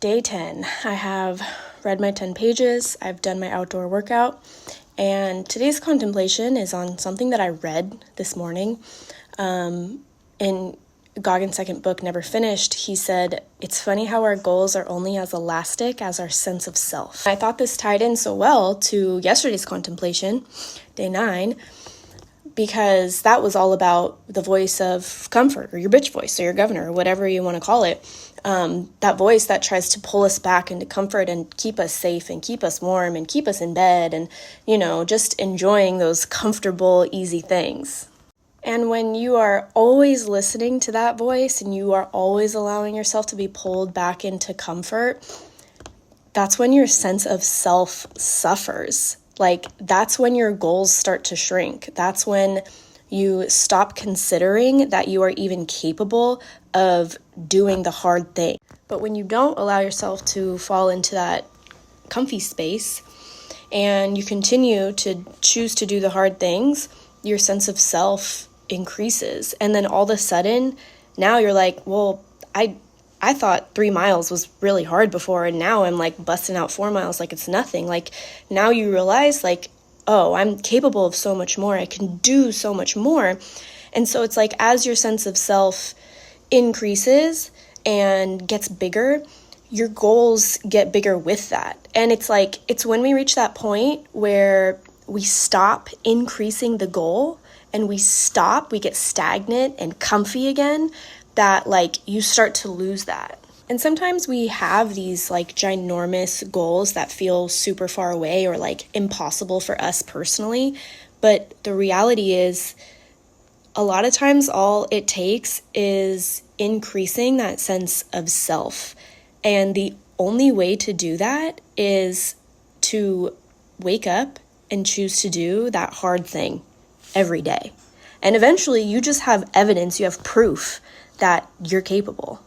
day 10. I have read my 10 pages, I've done my outdoor workout, and today's contemplation is on something that I read this morning. In Goggins' second book, Never Finished, he said, "It's funny how our goals are only as elastic as our sense of self." I thought this tied in so well to yesterday's contemplation, day 9, because that was all about the voice of comfort, or your bitch voice, or your governor, or whatever you want to call it. That voice that tries to pull us back into comfort and keep us safe and keep us warm and keep us in bed and, just enjoying those comfortable, easy things. And when you are always listening to that voice and you are always allowing yourself to be pulled back into comfort, that's when your sense of self suffers. That's when your goals start to shrink. That's when you stop considering that you are even capable of doing the hard thing. But when you don't allow yourself to fall into that comfy space and you continue to choose to do the hard things, your sense of self increases. And then all of a sudden, now you're like, well, I thought 3 miles was really hard before, and now I'm busting out 4 miles like it's nothing. Now you realize oh, I'm capable of so much more. I can do so much more. And so it's as your sense of self increases and gets bigger, your goals get bigger with that. And it's when we reach that point where we stop increasing the goal and we get stagnant and comfy again, that you start to lose that. And sometimes we have these ginormous goals that feel super far away or impossible for us personally. But the reality is, a lot of times all it takes is increasing that sense of self. And the only way to do that is to wake up and choose to do that hard thing every day. And eventually you just have evidence, you have proof that you're capable.